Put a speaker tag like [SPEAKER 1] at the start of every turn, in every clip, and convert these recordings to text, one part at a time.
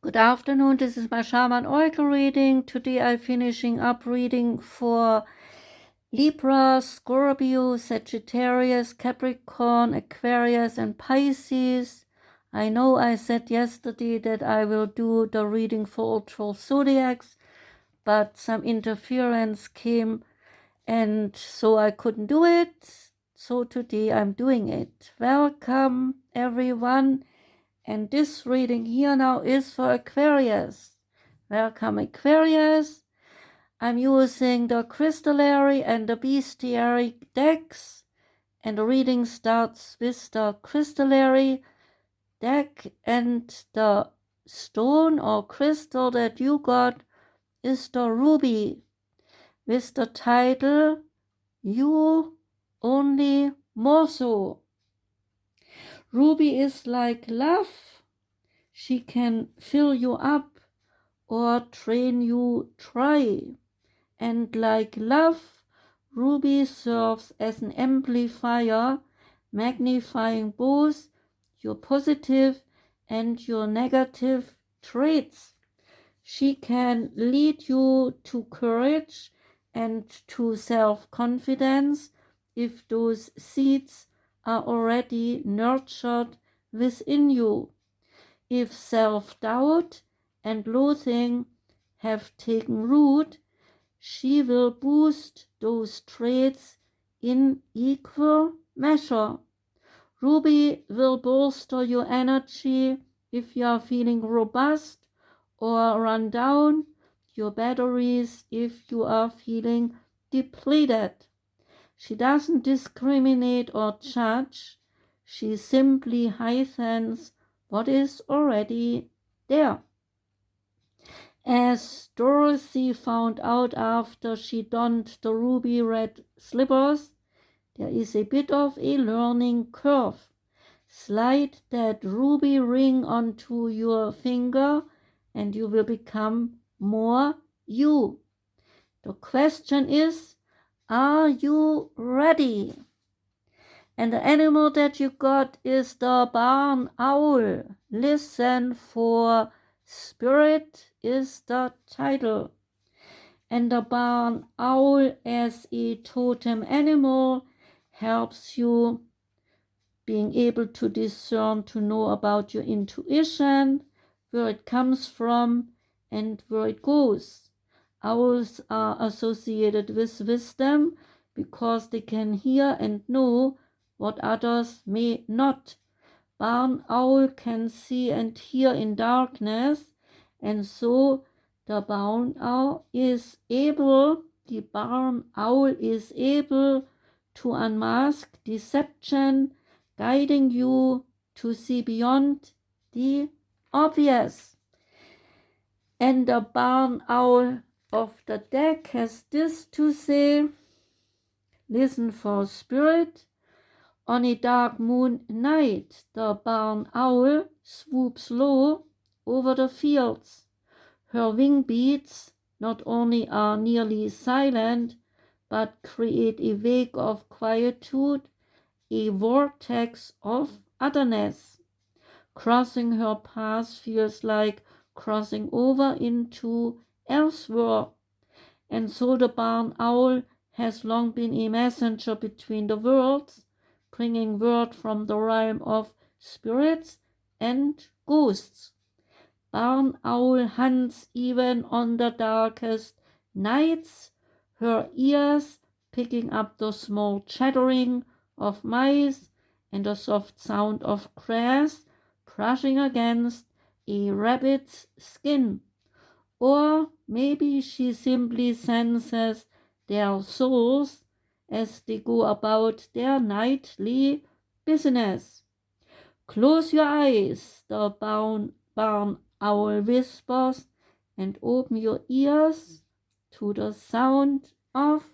[SPEAKER 1] Good afternoon, this is my Shaman Oracle reading. Today I'm finishing up reading for Libra, Scorpio, Sagittarius, Capricorn, Aquarius and Pisces. I know I said yesterday that I will do the reading for all 12 zodiacs, but some interference came and so I couldn't do it. So today I'm doing it. Welcome everyone. And this reading here now is for Aquarius. Welcome Aquarius. I'm using the Crystallary and the Bestiary decks. And the reading starts with the Crystallary deck, and the stone or crystal that you got is the ruby with the title You Only More So. Ruby is like love. She can fill you up or drain you dry. And like love, ruby serves as an amplifier, magnifying both your positive and your negative traits. She can lead you to courage and to self-confidence if those seeds are already nurtured within you. If self-doubt and loathing have taken root, she will boost those traits in equal measure. Ruby will bolster your energy if you are feeling robust, or run down your batteries if you are feeling depleted. She doesn't discriminate or judge. She simply heightens what is already there. As Dorothy found out after she donned the ruby red slippers, there is a bit of a learning curve. Slide that ruby ring onto your finger and you will become more you. The question is, are you ready? And the animal that you got is the barn owl. Listen for spirit is the title. And the barn owl as a totem animal helps you being able to discern, to know about your intuition, where it comes from and where it goes. Owls are associated with wisdom because they can hear and know what others may not. Barn owl can see and hear in darkness, and so the barn owl is able to unmask deception, guiding you to see beyond the obvious. And the barn owl of the deck has this to say: listen for spirit. On a dark moon night, the barn owl swoops low over the fields. Her wing beats not only are nearly silent, but create a wake of quietude, a vortex of otherness. Crossing her path feels like crossing over into elsewhere. And so the barn owl has long been a messenger between the worlds, bringing word from the realm of spirits and ghosts. Barn owl hunts even on the darkest nights, her ears picking up the small chattering of mice and the soft sound of grass brushing against a rabbit's skin. Or maybe she simply senses their souls as they go about their nightly business. Close your eyes, the barn owl whispers, and open your ears to the sound of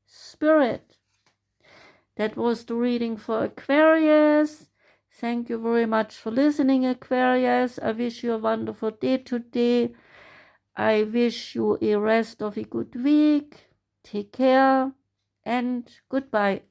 [SPEAKER 1] spirit. That was the reading for Aquarius. Thank you very much for listening, Aquarius. I wish you a wonderful day today. I wish you a rest of a good week. Take care and goodbye.